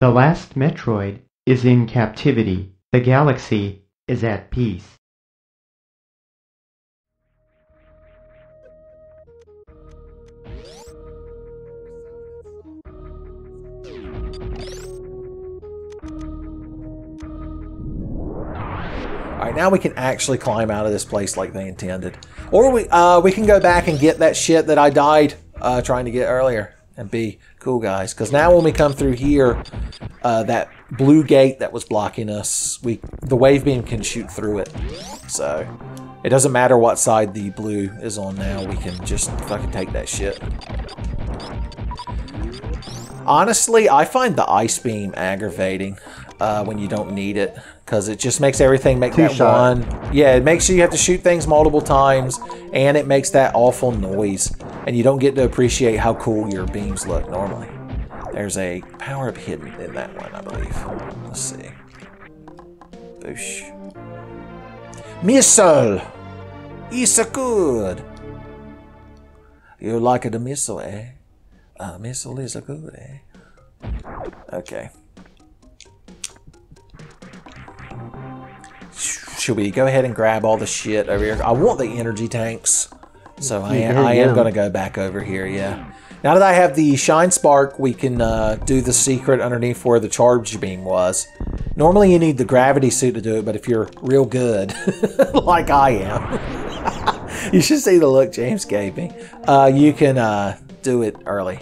The last Metroid is in captivity. The galaxy is at peace. Alright, now we can actually climb out of this place like they intended. Or we can go back and get that shit that I died trying to get earlier and be cool guys. Because now when we come through here, that blue gate that was blocking us, the wave beam can shoot through it. So it doesn't matter what side the blue is on now, we can just fucking take that shit. Honestly, I find the ice beam aggravating when you don't need it. Because it just makes everything make that one. Yeah, it makes you have to shoot things multiple times. And it makes that awful noise. And you don't get to appreciate how cool your beams look normally. There's a power-up hidden in that one, I believe. Let's see. Boosh. Missile! It's a good! You like the missile, eh? Missile is a good, eh? Okay. Should we go ahead and grab all the shit over here? I want the energy tanks. So I am going to go back over here, yeah. Now that I have the Shine Spark, we can do the secret underneath where the charge beam was. Normally you need the gravity suit to do it, but if you're real good, like I am, you should see the look James gave me, you can do it early.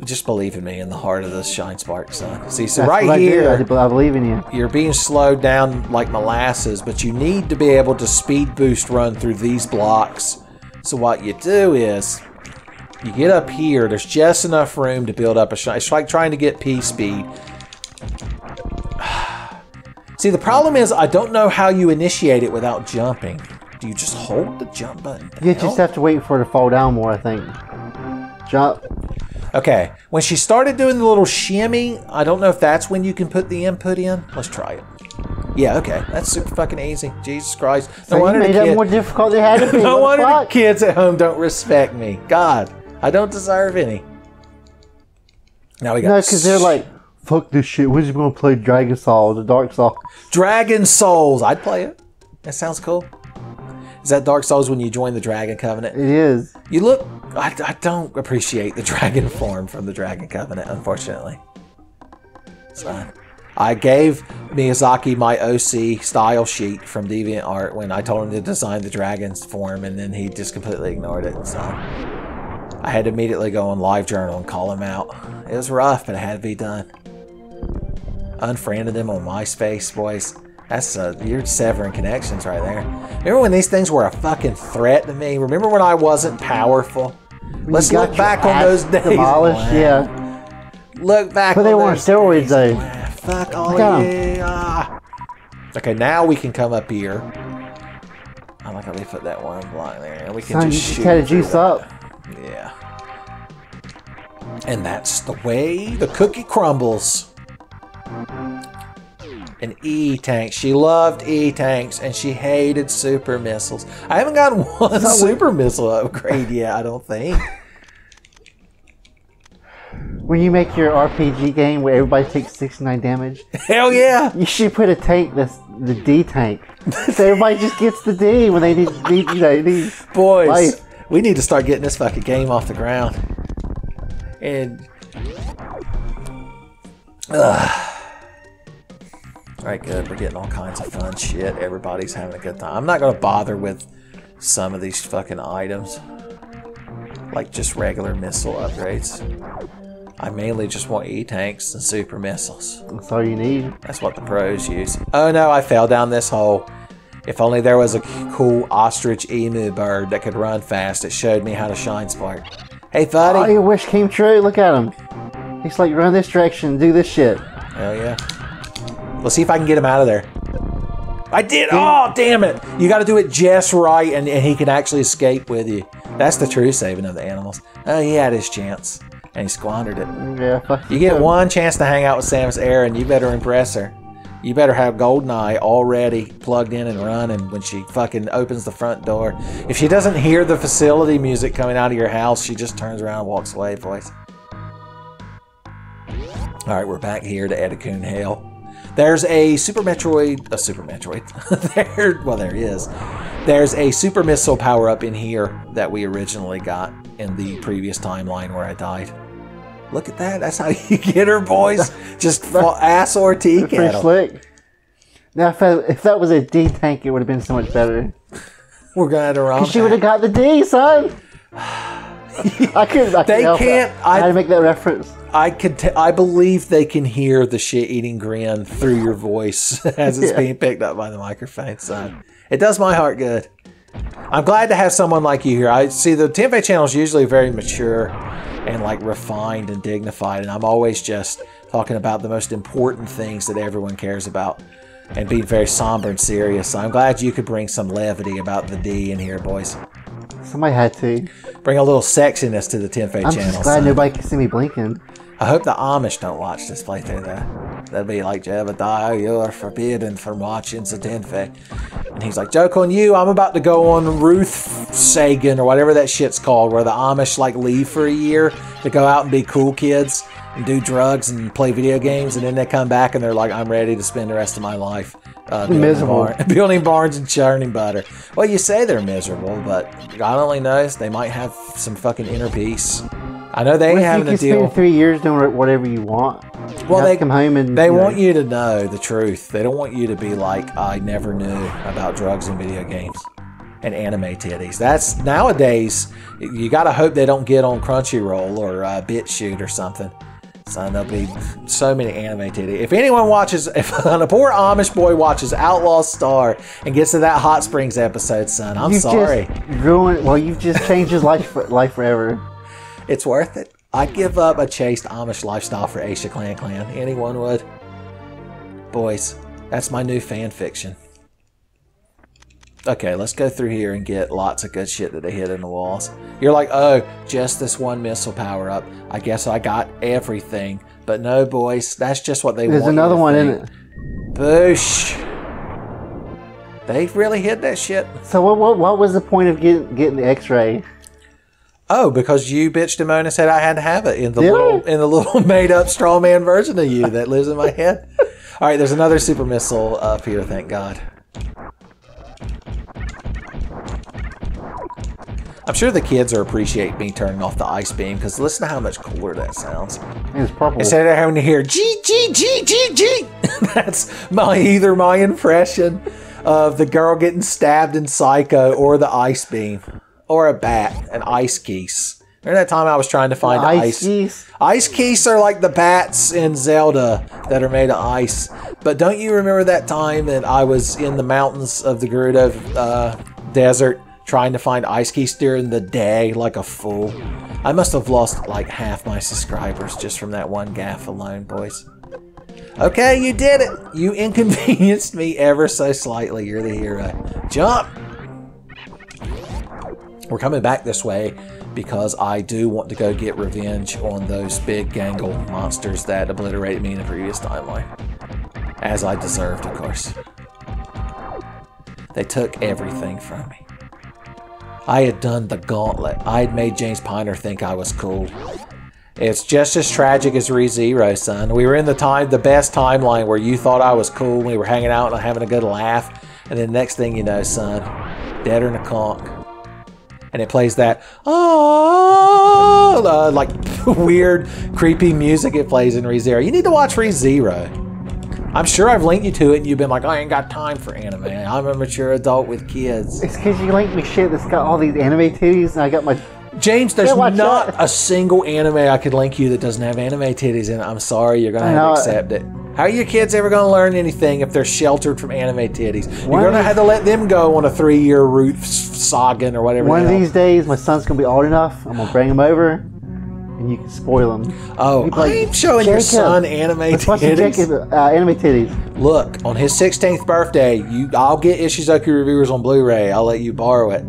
Just believe in me in the heart of this Shine Spark, son. See, so right here, I believe in you. You're being slowed down like molasses, but you need to be able to speed boost run through these blocks. So what you do is, you get up here, there's just enough room to build up a shine. It's like trying to get P speed. See, the problem is, I don't know how you initiate it without jumping. Do you just hold the jump button? You just have to wait for it to fall down more, I think. Jump. Okay, when she started doing the little shimmy, I don't know if that's when you can put the input in. Let's try it. Yeah, okay, that's super fucking easy. Jesus Christ. No wonder you made it more difficult than it had to be. No wonder the kids at home don't respect me. God, I don't deserve any. Now we got... No, because they're like, fuck this shit. We're just going to play Dragon Souls, the Dark Souls. Dragon Souls. I'd play it. That sounds cool. Is that Dark Souls when you join the Dragon Covenant? It is. You look... I don't appreciate the dragon form from the Dragon Covenant, unfortunately. So, I gave Miyazaki my OC style sheet from DeviantArt when I told him to design the dragon's form, and then he just completely ignored it. So, I had to immediately go on LiveJournal and call him out. It was rough, but it had to be done. Unfriended him on MySpace, boys. That's you're severing connections right there. Remember when these things were a fucking threat to me? Remember when I wasn't powerful? Let's look back on those days. Demolished, yeah. Look back. But they weren't steroids, though. Fuck all of you. Okay, now we can come up here. I like how they put that one block there, and we can just shoot. You had to juice up. Yeah. And that's the way the cookie crumbles. An E-tank. She loved E-tanks, and she hated super missiles. I haven't gotten one super missile upgrade yet, I don't think. When you make your RPG game where everybody takes 69 damage, hell yeah! You should put a tank that's the D tank, so everybody just gets the D when they need Boys, life. We need to start getting this fucking game off the ground. And Alright, good. We're getting all kinds of fun shit. Everybody's having a good time. I'm not going to bother with some of these fucking items. Like just regular missile upgrades. I mainly just want E-tanks and super missiles. That's all you need. That's what the pros use. Oh no, I fell down this hole. If only there was a cool ostrich emu bird that could run fast. It showed me how to Shine Spark. Hey, buddy. Oh, your wish came true. Look at him. He's like, run this direction, do this shit. Hell yeah. Let's see if I can get him out of there. I did! Oh, damn it! You got to do it just right, and he can actually escape with you. That's the true saving of the animals. Oh, he had his chance, and he squandered it. Yeah. You get one chance to hang out with Samus Aran, you better impress her. You better have GoldenEye already plugged in and running when she fucking opens the front door. If she doesn't hear the facility music coming out of your house, she just turns around and walks away, boys. All right, we're back here to Edacoon Hale. There's a Super Metroid. There he is. There's a Super Missile power-up in here that we originally got in the previous timeline where I died. Look at that. That's how you get her, boys. Just ass or tea kettle. Slick. Now, if that was a D tank, it would have been so much better. We're going to have to she would have got the D, son. I had to make that reference. I believe they can hear the shit-eating grin through your voice as it's being picked up by the microphone, son. It does my heart good. I'm glad to have someone like you here. I see the Tenfei channel is usually very mature and like refined and dignified, and I'm always just talking about the most important things that everyone cares about and being very somber and serious. So I'm glad you could bring some levity about the D in here, boys. Somebody had to. Bring a little sexiness to the Tenfei channel. I'm just glad nobody can see me blinking. I hope the Amish don't watch this playthrough, though. They'll be like, Jebediah, you're forbidden from watching the Tenfei. And he's like, joke on you, I'm about to go on Ruth Sagan, or whatever that shit's called, where the Amish, like, leave for a year to go out and be cool kids and do drugs and play video games, and then they come back and they're like, I'm ready to spend the rest of my life building barns and churning butter. Well, you say they're miserable, but God only knows, they might have some fucking inner peace. I know they ain't having a deal. You can spend 3 years doing whatever you want. Well, they come home and they want you to know the truth. They don't want you to be like, I never knew about drugs and video games and anime titties. That's nowadays. You got to hope they don't get on Crunchyroll or BitChute or something. So there'll be so many anime titties. If anyone watches, if a poor Amish boy watches Outlaw Star and gets to that Hot Springs episode, son, I'm sorry. You've just changed his life forever. It's worth it. I'd give up a chaste Amish lifestyle for Aisha Clan. Anyone would. Boys, that's my new fan fiction. Okay, let's go through here and get lots of good shit that they hit in the walls. You're like, oh, just this one missile power up. I guess I got everything. But no, boys, that's just what they want. There's another one in it. Boosh. They really hit that shit. So what was the point of getting the X-ray? Oh, because you bitched and moaned and said I had to have it in the little made up straw man version of you that lives in my head. All right, there's another super missile up here, thank God. I'm sure the kids are appreciating me turning off the ice beam, because listen to how much cooler that sounds. It's purple. Instead of having to hear G G G G G. That's either my impression of the girl getting stabbed in Psycho or the ice beam. Or a bat, an ice geese. Remember that time I was trying to find ice geese? Ice geese are like the bats in Zelda that are made of ice. But don't you remember that time that I was in the mountains of the Gerudo desert trying to find ice geese during the day like a fool? I must have lost like half my subscribers just from that one gaffe alone, boys. Okay, you did it. You inconvenienced me ever so slightly. You're the hero. Jump! We're coming back this way because I do want to go get revenge on those big gangle monsters that obliterated me in the previous timeline. As I deserved, of course. They took everything from me. I had done the gauntlet. I had made James Piner think I was cool. It's just as tragic as ReZero, son. We were in the best timeline where you thought I was cool. We were hanging out and having a good laugh. And then next thing you know, son, deader than a conch. And it plays that, like weird, creepy music it plays in ReZero. You need to watch ReZero. I'm sure I've linked you to it and you've been like, I ain't got time for anime. I'm a mature adult with kids. It's because you linked me shit that's got all these anime titties and I got my... James, there's not a single anime I could link you that doesn't have anime titties in it. I'm sorry, you're going to have to accept it. How are your kids ever going to learn anything if they're sheltered from anime titties? You're going to have to let them go on a 3-year Ruth Sagan or whatever. One of these days, my son's going to be old enough. I'm going to bring him over and you can spoil him. Oh, I ain't showing your son anime titties. Anime titties. Look, on his 16th birthday, I'll get Ishizuki Reviewers on Blu-ray. I'll let you borrow it.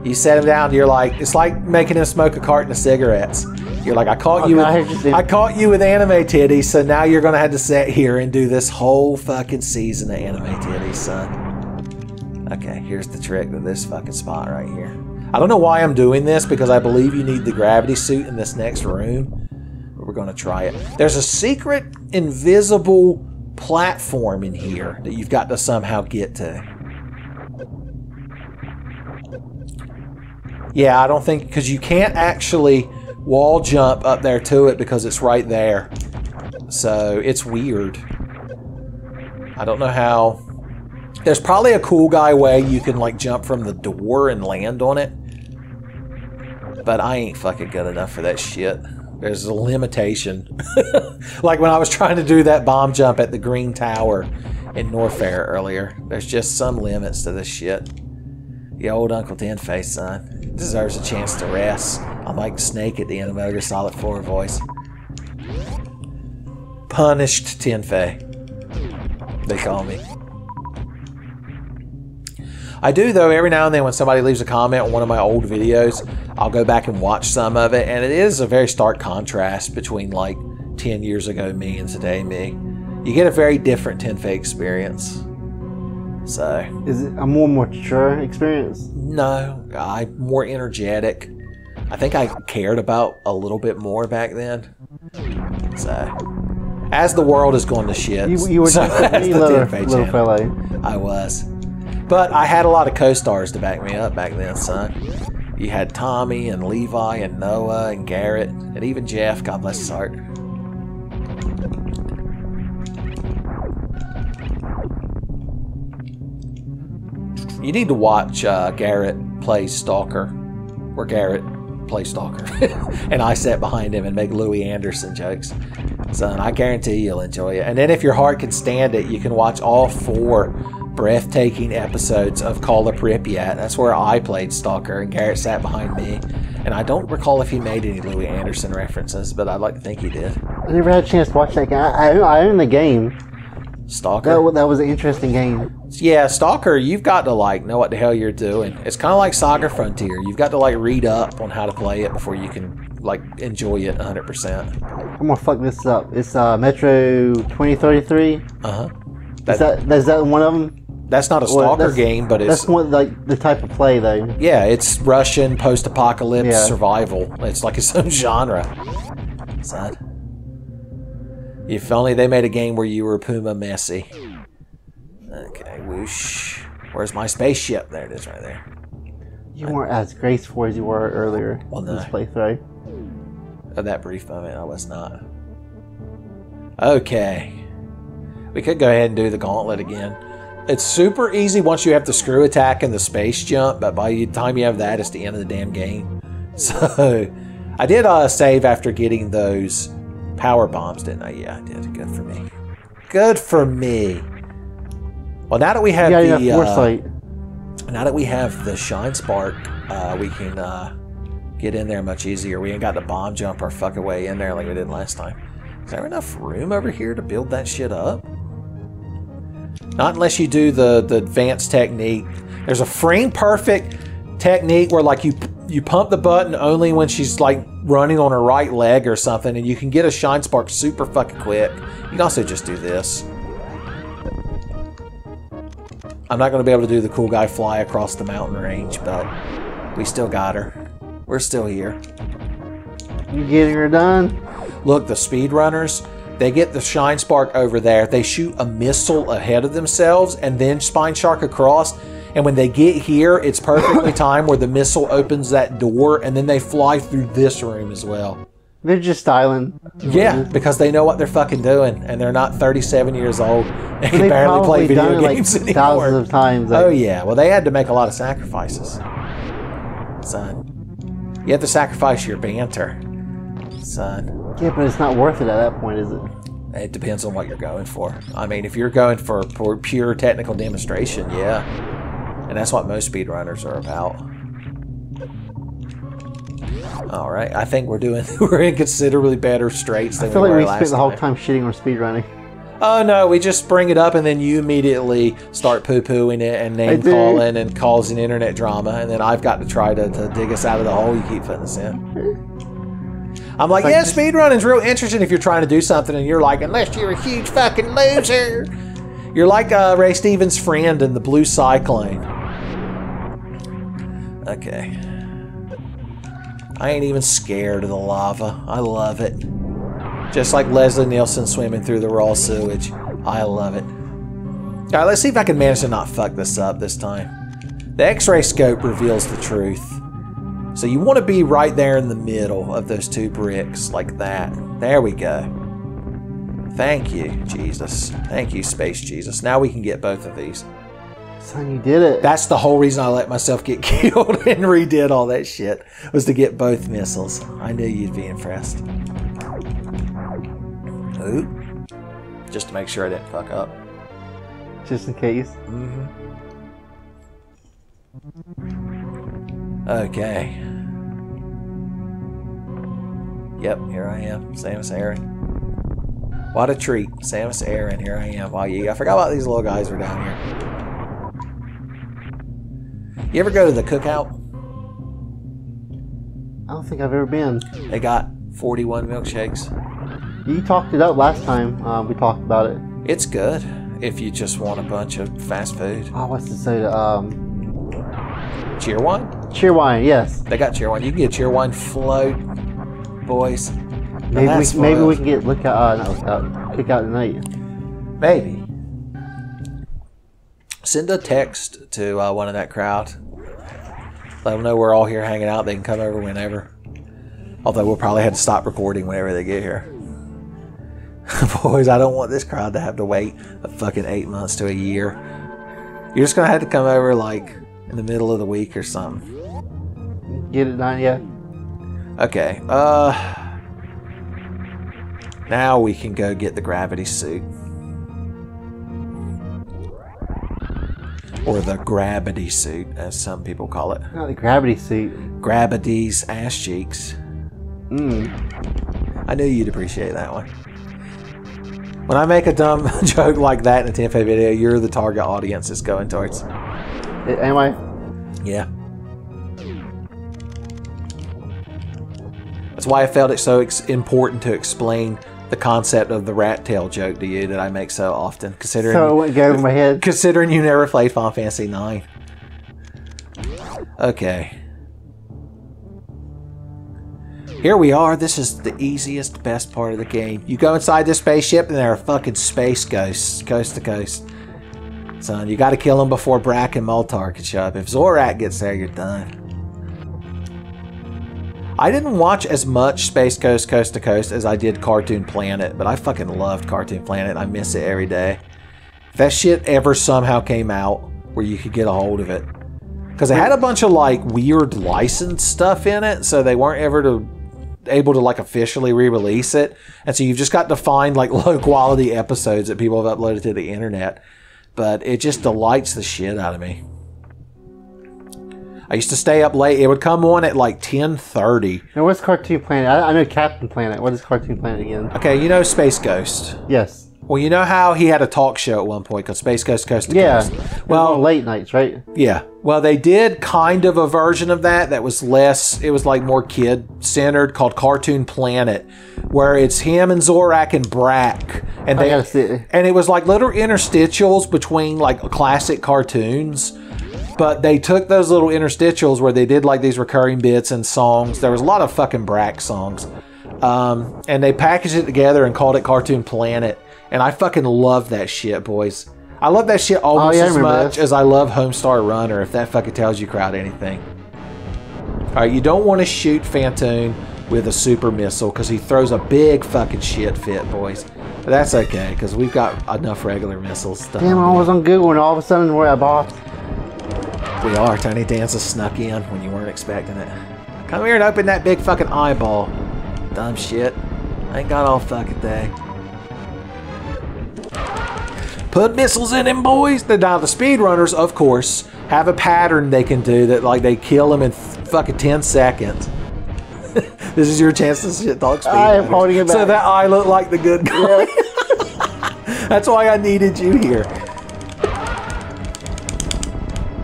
You set him down, you're like, it's like making him smoke a carton of cigarettes. You're like, I caught you with anime titties, so now you're going to have to sit here and do this whole fucking season of anime titties, son. Okay, here's the trick to this fucking spot right here. I don't know why I'm doing this, because I believe you need the gravity suit in this next room. We're we're going to try it. There's a secret invisible platform in here that you've got to somehow get to. Yeah, I don't think, because you can't actually wall jump up there to it because it's right there. So it's weird. I don't know how. There's probably a cool guy way you can like jump from the door and land on it. But I ain't fucking good enough for that shit. There's a limitation. Like when I was trying to do that bomb jump at the Green Tower in Norfair earlier. There's just some limits to this shit. The old Uncle Tenface, son. Deserves a chance to rest. I'm like Snake at the end of Metal Gear Solid 4 voice. Punished Tenfei, they call me. I do, though, every now and then when somebody leaves a comment on one of my old videos, I'll go back and watch some of it, and it is a very stark contrast between, like, 10 years ago me and today me. You get a very different Tenfei experience. So... Is it a more mature experience? No, I'm more energetic. I think I cared about a little bit more back then. So... As the world is going to shit. You were so just a little fellow. I was. But I had a lot of co-stars to back me up back then, son. You had Tommy and Levi and Noah and Garrett and even Jeff, God bless his heart. You need to watch Garrett play Stalker. Or Garrett play Stalker. And I sat behind him and make Louis Anderson jokes. Son, I guarantee you'll enjoy it. And then if your heart can stand it, you can watch all 4 breathtaking episodes of Call of Pripyat. That's where I played Stalker and Garrett sat behind me. And I don't recall if he made any Louis Anderson references, but I'd like to think he did. I never had a chance to watch that game. I own the game. Stalker? That was an interesting game. Yeah, Stalker, you've got to like know what the hell you're doing. It's kind of like Saga Frontier. You've got to like read up on how to play it before you can like enjoy it 100%. I'm gonna fuck this up. It's Metro 2033. Uh-huh. Is that one of them? That's not a Stalker game, but it's... That's one, like, the type of play, though. Yeah, it's Russian post-apocalypse survival. It's like its own genre. Son. If only they made a game where you were Puma Messi. Okay, whoosh. Where's my spaceship? There it is right there. You weren't as graceful as you were earlier in this playthrough. At that brief moment, I was not. Okay. We could go ahead and do the gauntlet again. It's super easy once you have the screw attack and the space jump, but by the time you have that, it's the end of the damn game. So, I did save after getting those power bombs, didn't I? Yeah, I did. Good for me. Good for me. Well, now that we have now that we have the Shine Spark, we can get in there much easier. We ain't got to bomb jump our fucking way in there like we did last time. Is there enough room over here to build that shit up? Not unless you do the advanced technique. There's a frame perfect technique where like you pump the button only when she's like running on her right leg or something, and you can get a Shine Spark super fucking quick. You can also just do this. I'm not going to be able to do the cool guy fly across the mountain range, but we still got her. We're still here. You getting her done? Look, the speedrunners, they get the Shine Spark over there. They shoot a missile ahead of themselves and then Spine Shark across. And when they get here, it's perfectly timed where the missile opens that door and then they fly through this room as well. They're just styling. Yeah, because they know what they're fucking doing and they're not 37 years old and can barely play video games anymore. Thousands of times. Oh yeah, well they had to make a lot of sacrifices. Son, you have to sacrifice your banter. Son. Yeah, but it's not worth it at that point, is it? It depends on what you're going for. I mean, if you're going for pure technical demonstration, yeah. And that's what most speedrunners are about. Alright, I think we're in considerably better straits than we were last time. I feel like we spent the whole time shitting on speedrunning. Oh no, we just bring it up and then you immediately start poo-pooing it and name calling and causing internet drama, and then I've got to try to dig us out of the hole you keep putting us in. I'm like, yeah, speedrunning's real interesting if you're trying to do something and you're like, unless you're a huge fucking loser. You're like Ray Stevens' friend in the Blue Cyclone. Okay. I ain't even scared of the lava. I love it. Just like Leslie Nielsen swimming through the raw sewage. I love it. Alright, let's see if I can manage to not fuck this up this time. The X-ray scope reveals the truth. So you want to be right there in the middle of those two bricks, like that. There we go. Thank you, Jesus. Thank you, Space Jesus. Now we can get both of these. Son, you did it. That's the whole reason I let myself get killed and redid all that shit, was to get both missiles. I knew you'd be impressed. Ooh. Just to make sure I didn't fuck up. Just in case. Mm-hmm. Okay. Yep, here I am. Samus Aran. What a treat. Samus Aran, here I am. Wow, I forgot about these little guys were down here. You ever go to the cookout? I don't think I've ever been. They got 41 milkshakes. You talked it up last time. We talked about it. It's good if you just want a bunch of fast food. Oh, what's the soda? Cheerwine? Cheerwine, yes. They got Cheerwine. You can get Cheerwine float, boys. Maybe we can get Cookout tonight. Maybe. Send a text to one of that crowd. Let them know we're all here hanging out. They can come over whenever. Although we'll probably have to stop recording whenever they get here. Boys, I don't want this crowd to have to wait a fucking 8 months to a year. You're just going to have to come over like in the middle of the week or something. Get it done, yeah. Okay. Now we can go get the gravity suit. Or the gravity suit, as some people call it. Not the gravity suit. Gravity's ass cheeks. I knew you'd appreciate that one. When I make a dumb joke like that in a TENFENITY video, you're the target audience it's going towards. Anyway. Yeah. That's why I felt it so important to explain the concept of the rat tail joke to you that I make so often. Considering So it wouldn't go over my head. Considering you never played Final Fantasy IX. Okay. Here we are. This is the easiest, best part of the game. You go inside this spaceship and there are fucking space ghosts, coast to coast. Son, you gotta kill them before Brack and Moltar can show up. If Zorak gets there, you're done. I didn't watch as much Space Ghost Coast to Coast as I did Cartoon Planet, but I fucking loved Cartoon Planet. I miss it every day. If that shit ever somehow came out where you could get a hold of it. Because it had a bunch of like weird licensed stuff in it, so they weren't able to like officially re-release it. And so you've just got to find like low quality episodes that people have uploaded to the internet. But it just delights the shit out of me. I used to stay up late. It would come on at like 10:30. Now, what's Cartoon Planet? I know Captain Planet. What is Cartoon Planet again? Okay, you know Space Ghost. Yes. Well, you know how he had a talk show at one point called Space Ghost Coast to Coast? Well, late nights, right? Yeah. Well, they did kind of a version of that was less, it was like more kid-centered, called Cartoon Planet, where it's him and Zorak and Brack. And I gotta see it. And it was like little interstitials between like classic cartoons. But they took those little interstitials where they did like these recurring bits and songs. There was a lot of fucking Brack songs. And they packaged it together and called it Cartoon Planet. And I fucking love that shit, boys. I love that shit almost as much as I love Homestar Runner, if that fucking tells you crowd anything. Alright, you don't want to shoot Phantoon with a super missile because he throws a big fucking shit fit, boys. But that's okay, because we've got enough regular missiles. Damn, I was on Google and all of a sudden we're at boss. We are. Tiny Dancer snuck in when you weren't expecting it. Come here and open that big fucking eyeball. Dumb shit. I ain't got all fucking day. Put missiles in him, boys. Now the speedrunners, of course, have a pattern they can do that, like they kill them in fucking 10 seconds. This is your chance to shit talk speedrunners. I am holding it back. So that eye looked like the good guy. Yeah. That's why I needed you here.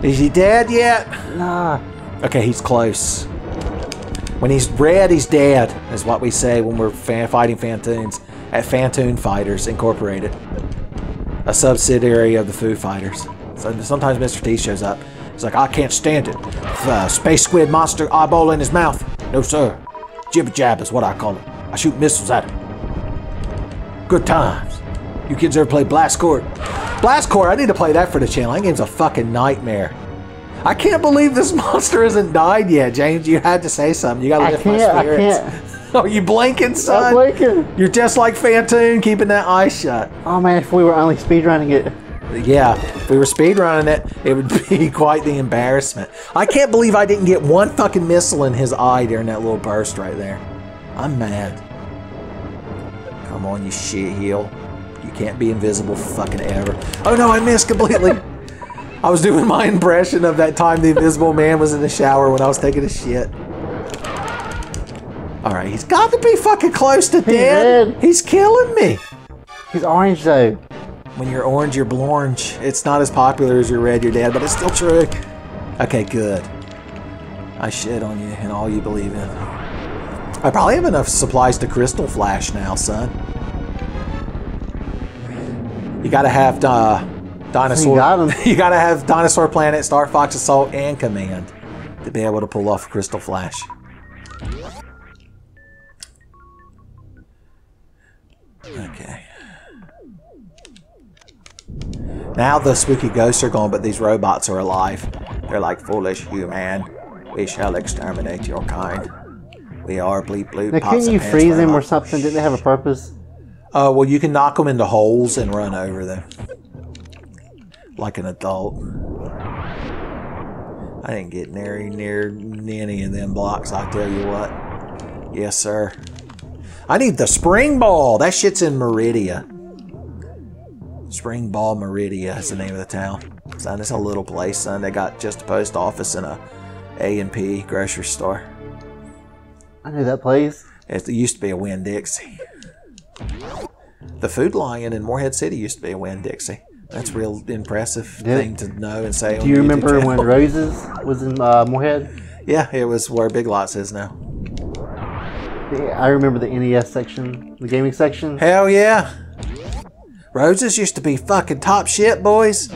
Is he dead yet? Nah. Okay, he's close. When he's red, he's dead, is what we say when we're fighting Phantoons at Phantoon Fighters Incorporated, a subsidiary of the Foo Fighters. So sometimes Mr. T shows up. He's like, I can't stand it. Space squid monster eyeball in his mouth. No, sir. Jibber jab is what I call it. I shoot missiles at him. Good times. You kids ever play Blast Court? Blast Court, I need to play that for the channel. That game's a fucking nightmare. I can't believe this monster hasn't died yet, James. You had to say something. You gotta lift my spirits. I can't. Oh, you blinking, son? I'm blinking. You're just like Fantoon, keeping that eye shut. Oh man, if we were only speedrunning it. Yeah, if we were speedrunning it, it would be quite the embarrassment. I can't believe I didn't get one fucking missile in his eye during that little burst right there. I'm mad. Come on, you shit heel. You can't be invisible fucking ever. Oh no, I missed completely. I was doing my impression of that time the Invisible Man was in the shower when I was taking a shit. Alright, he's got to be fucking close to dead. He's killing me. He's orange though. When you're orange, you're blornge. It's not as popular as you're red, you're dead, but it's still true. Okay, good. I shit on you and all you believe in. I probably have enough supplies to Crystal Flash now, son. You gotta have Dinosaur. You got him. You gotta have Dinosaur Planet, Star Fox Assault, and Command to be able to pull off Crystal Flash. Okay. Now the spooky ghosts are gone, but these robots are alive. They're like, foolish human. We shall exterminate your kind. We are bleep bloop. Now, couldn't you freeze them or something? Didn't they have a purpose? Well, you can knock them into holes and run over them. Like an adult. I didn't get near any of them blocks, I tell you what. Yes, sir. I need the Spring Ball. That shit's in Meridia. Spring Ball, Meridia is the name of the town. Son, it's a little place, son. They got just a post office and a A&P grocery store. I knew that place. It used to be a Winn-Dixie. The Food Lion in Morehead City used to be a Winn-Dixie. That's a real impressive thing to know and say. Do you remember when Roses was in Morehead? Yeah, it was where Big Lots is now. Yeah, I remember the NES section, the gaming section. Hell yeah. Roses used to be fucking top shit, boys.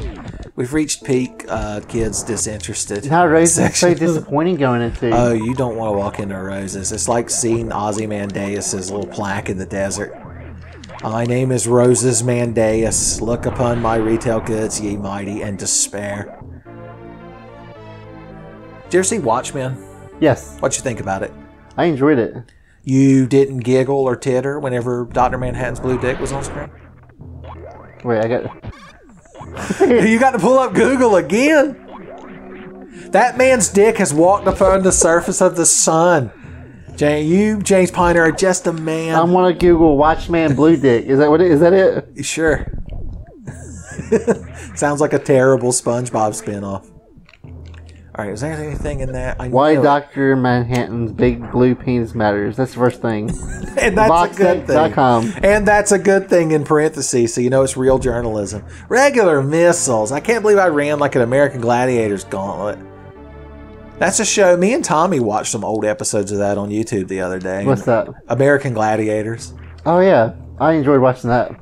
We've reached peak kids disinterested. Now Roses is so disappointing going into. Oh, you don't want to walk into Roses. It's like seeing Ozymandias' little plaque in the desert. My name is Roses Mandaeus. Look upon my retail goods, ye mighty, and despair. Did you ever see Watchmen? Yes. What'd you think about it? I enjoyed it. You didn't giggle or titter whenever Dr. Manhattan's blue dick was on screen? Wait, I got... You got to pull up Google again. That man's dick has walked upon the surface of the sun. You, James Piner, are just a man. I'm gonna Google Watchman Blue Dick. Is that what it is? That it? Sure. Sounds like a terrible SpongeBob spinoff. Alright, is there anything in that? Why Dr. Manhattan's big blue penis matters. That's the first thing. And that's a good thing. And that's a good thing in parentheses, so you know it's real journalism. Regular missiles. I can't believe I ran like an American Gladiators gauntlet. That's a show. Me and Tommy watched some old episodes of that on YouTube the other day. What's that? American Gladiators. Oh, yeah. I enjoyed watching that.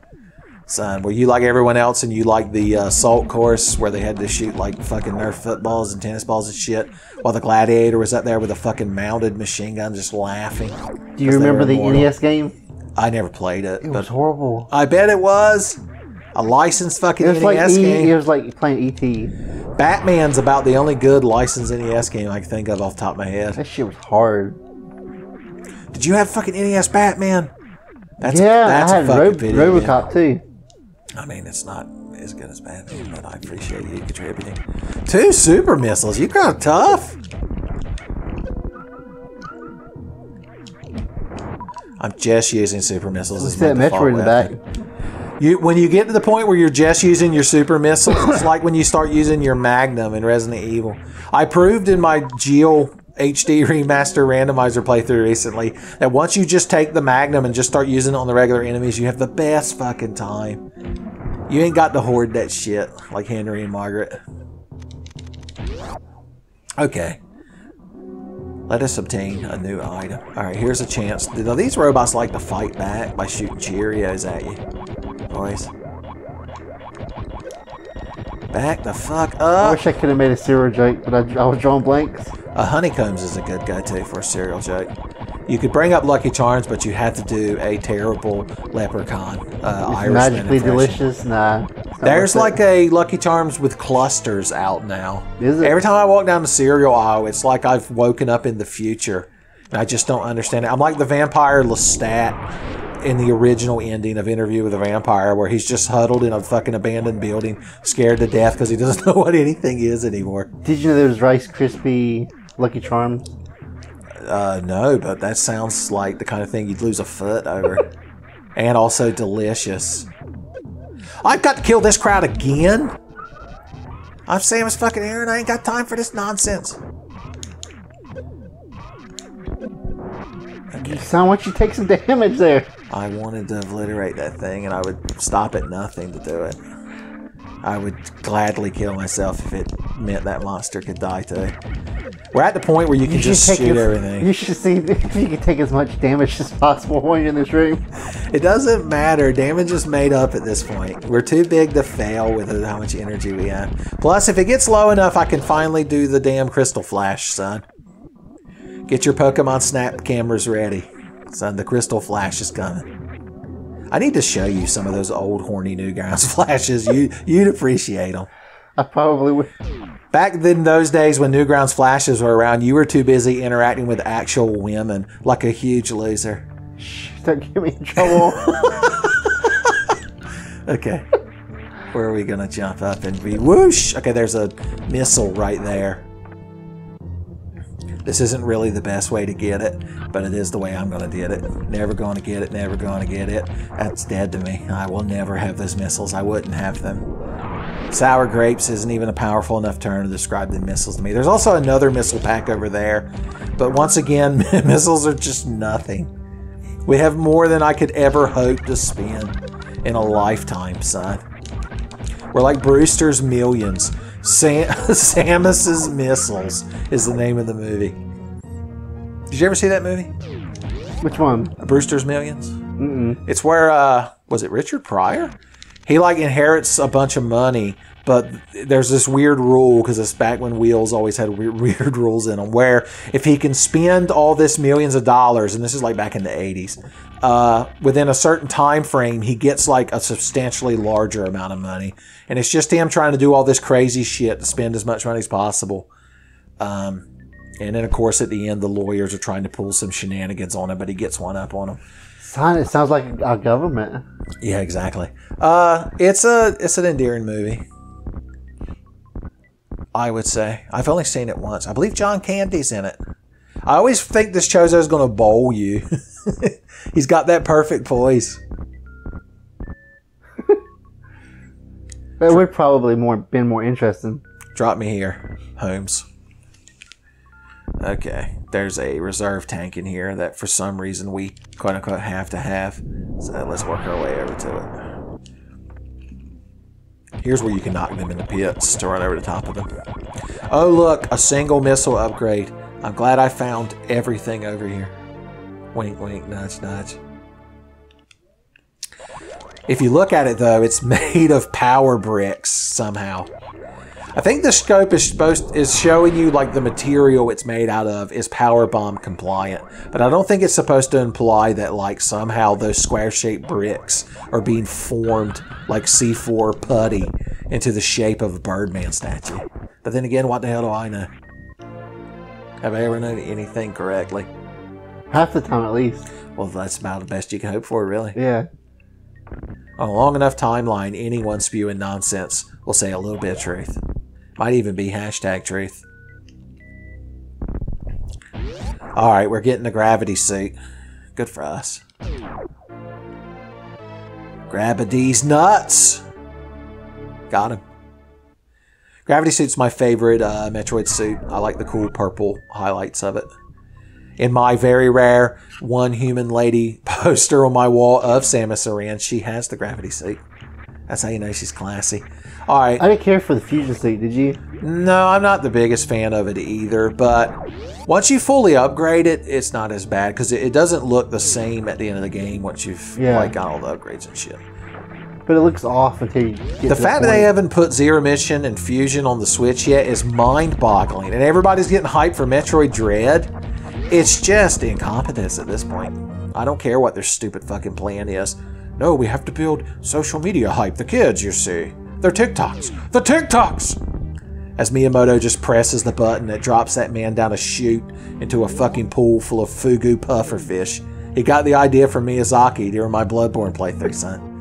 Son, were you like everyone else and you like the assault course where they had to shoot like fucking Nerf footballs and tennis balls and shit while the Gladiator was up there with a fucking mounted machine gun just laughing? Do you remember the NES game? I never played it. It was horrible. I bet it was. A licensed fucking NES game. It was like playing E.T. Batman's about the only good licensed NES game I can think of off the top of my head. That shit was hard. Did you have fucking NES Batman? That's I had Robocop too. I mean, it's not as good as Batman, but I appreciate you contributing. 2 super missiles. You kind of tough. I'm just using super missiles as my default Metroid in the back. When you get to the point where you're just using your super missiles, it's like when you start using your Magnum in Resident Evil. I proved in my Geo HD Remaster Randomizer playthrough recently that once you just take the Magnum and just start using it on the regular enemies, you have the best fucking time. You ain't got to hoard that shit like Henry and Margaret. Okay. Let us obtain a new item. Alright, here's a chance. Now, these robots like to fight back by shooting Cheerios at you. Boys. Back the fuck up. I wish I could have made a cereal joke, but I was drawing blanks. Honeycombs is a good go-to for a cereal joke. You could bring up Lucky Charms, but you had to do a terrible leprechaun Irishman magically impression. delicious? Nah. There's like a Lucky Charms with clusters out now. Is it? Every time I walk down the cereal aisle, it's like I've woken up in the future. And I just don't understand it. I'm like the vampire Lestat in the original ending of Interview with a Vampire, where he's just huddled in a fucking abandoned building, scared to death because he doesn't know what anything is anymore. Did you know there was Rice Krispie Lucky Charms? No, but that sounds like the kind of thing you'd lose a foot over. And also delicious. I've got to kill this crowd again? I'm Samus fucking Aran. I ain't got time for this nonsense. You sound like you take some damage there. I wanted to obliterate that thing, and I would stop at nothing to do it. I would gladly kill myself if it meant that monster could die too. We're at the point where you can just shoot everything. You should see if you can take as much damage as possible while you're in this room. It doesn't matter. Damage is made up at this point. We're too big to fail with how much energy we have. Plus, if it gets low enough, I can finally do the damn Crystal Flash, son. Get your Pokemon Snap cameras ready. Son, the Crystal Flash is coming. I need to show you some of those old horny Newgrounds flashes. You'd appreciate them. I probably would. Back in those days when Newgrounds flashes were around, you were too busy interacting with actual women like a huge loser. Shh, don't get me in trouble. Okay. Where are we going to jump up and be whoosh? Okay, there's a missile right there. This isn't really the best way to get it, but it is the way I'm going to get it. Never going to get it, never going to get it. That's dead to me. I will never have those missiles. I wouldn't have them. Sour grapes isn't even a powerful enough term to describe the missiles to me. There's also another missile pack over there, but once again, missiles are just nothing. We have more than I could ever hope to spend in a lifetime, son. We're like Brewster's Millions. Samus's Missiles is the name of the movie. Did you ever see that movie? Which one? Brewster's Millions? Mm-mm. It's where, was it Richard Pryor? He, like, inherits a bunch of money, but there's this weird rule, because it's back when Wheels always had weird rules in them, where if he can spend all this millions of dollars, and this is like back in the 80s, within a certain time frame, he gets like a substantially larger amount of money. And it's just him trying to do all this crazy shit to spend as much money as possible. And then, of course, at the end, the lawyers are trying to pull some shenanigans on him, but he gets one up on him. Son, it sounds like our government. Yeah, exactly. It's an endearing movie, I would say. I've only seen it once. I believe John Candy's in it. I always think this Chozo's going to bowl you. He's got that perfect poise. That would probably been more interesting. Drop me here, Holmes. Okay, there's a reserve tank in here that for some reason we quote-unquote have to have. So let's work our way over to it. Here's where you can knock them in the pits to run over the top of them. Oh look, a single missile upgrade. I'm glad I found everything over here. Wink, wink, nudge, nudge. If you look at it, though, it's made of power bricks somehow. I think the scope is showing you like the material it's made out of is power bomb compliant, but I don't think it's supposed to imply that like somehow those square-shaped bricks are being formed like C4 putty into the shape of a Birdman statue. But then again, what the hell do I know? Have I ever known anything correctly? Half the time, at least. Well, that's about the best you can hope for, really. Yeah. On a long enough timeline, anyone spewing nonsense will say a little bit of truth. Might even be hashtag truth. Alright, we're getting the gravity suit. Good for us. Grab a D's nuts! Got him. Gravity suit's my favorite Metroid suit. I like the cool purple highlights of it. In my very rare one human lady poster on my wall of Samus Aran, she has the gravity suit. That's how you know she's classy. Alright. I didn't care for the fusion suit, did you? No, I'm not the biggest fan of it either, but once you fully upgrade it, it's not as bad, because it doesn't look the same at the end of the game once you've like got all the upgrades and shit. But it looks off until you get the fact that they haven't put Zero Mission and Fusion on the Switch yet is mind-boggling, and everybody's getting hyped for Metroid Dread. It's just incompetence at this point. I don't care what their stupid fucking plan is. No, we have to build social media hype. The kids, you see. They're TikToks. The TikToks! As Miyamoto just presses the button that drops that man down a chute into a fucking pool full of fugu pufferfish. He got the idea from Miyazaki during my Bloodborne playthrough, son.